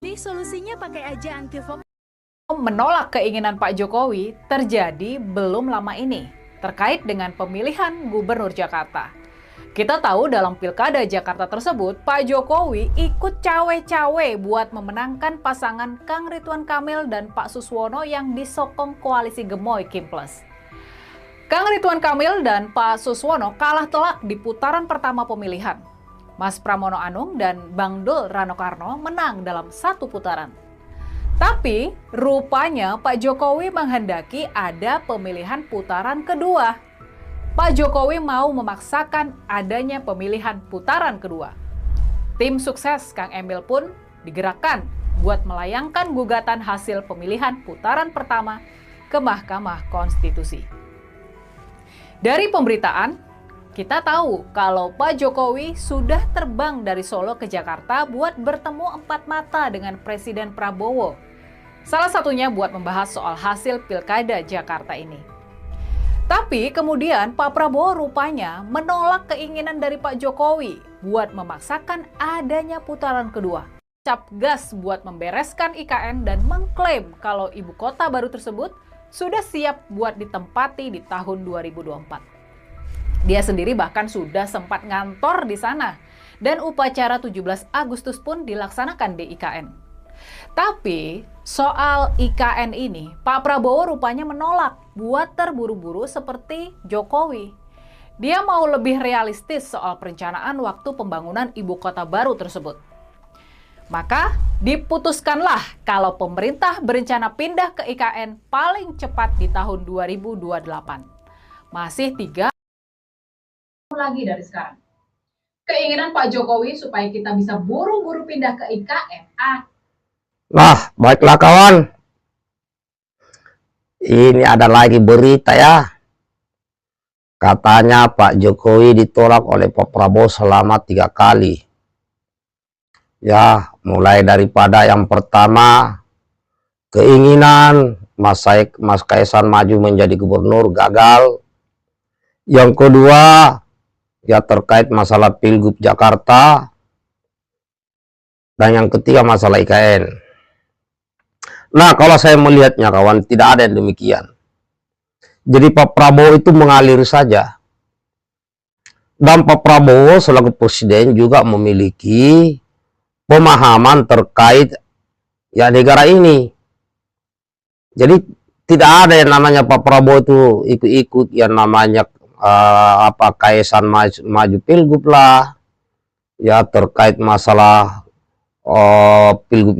Ini solusinya pakai aja antifoam. Menolak keinginan Pak Jokowi terjadi belum lama ini terkait dengan pemilihan Gubernur Jakarta. Kita tahu dalam Pilkada Jakarta tersebut, Pak Jokowi ikut cawe-cawe buat memenangkan pasangan Kang Ridwan Kamil dan Pak Suswono yang disokong koalisi Gemoy Kim Plus. Kang Ridwan Kamil dan Pak Suswono kalah telak di putaran pertama pemilihan. Mas Pramono Anung dan Bang Dul Rano Karno menang dalam satu putaran. Tapi rupanya Pak Jokowi menghendaki ada pemilihan putaran kedua. Pak Jokowi mau memaksakan adanya pemilihan putaran kedua. Tim sukses Kang Emil pun digerakkan buat melayangkan gugatan hasil pemilihan putaran pertama ke Mahkamah Konstitusi. Dari pemberitaan, kita tahu kalau Pak Jokowi sudah terbang dari Solo ke Jakarta buat bertemu empat mata dengan Presiden Prabowo. Salah satunya buat membahas soal hasil Pilkada Jakarta ini. Tapi kemudian Pak Prabowo rupanya menolak keinginan dari Pak Jokowi buat memaksakan adanya putaran kedua. Cap gas buat membereskan IKN dan mengklaim kalau ibu kota baru tersebut sudah siap buat ditempati di tahun 2024. Dia sendiri bahkan sudah sempat ngantor di sana dan upacara 17 Agustus pun dilaksanakan di IKN. Tapi soal IKN ini, Pak Prabowo rupanya menolak buat terburu-buru seperti Jokowi. Dia mau lebih realistis soal perencanaan waktu pembangunan ibu kota baru tersebut. Maka diputuskanlah kalau pemerintah berencana pindah ke IKN paling cepat di tahun 2028. Masih 3 lagi dari sekarang. Keinginan Pak Jokowi supaya kita bisa buru-buru pindah ke IKN. Nah, baiklah kawan. Ini ada lagi berita ya. Katanya Pak Jokowi ditolak oleh Pak Prabowo selama 3 kali. Ya, mulai daripada yang pertama, keinginan Mas Kaisang maju menjadi gubernur gagal. Yang kedua, ya terkait masalah Pilgub Jakarta. Dan yang ketiga masalah IKN. Nah, kalau saya melihatnya kawan, tidak ada yang demikian. Jadi Pak Prabowo itu mengalir saja. Dan Pak Prabowo selaku presiden juga memiliki pemahaman terkait ya negara ini. Jadi tidak ada yang namanya Pak Prabowo itu ikut-ikut yang namanya Kaisang maju Pilgub lah, ya terkait masalah Pilgub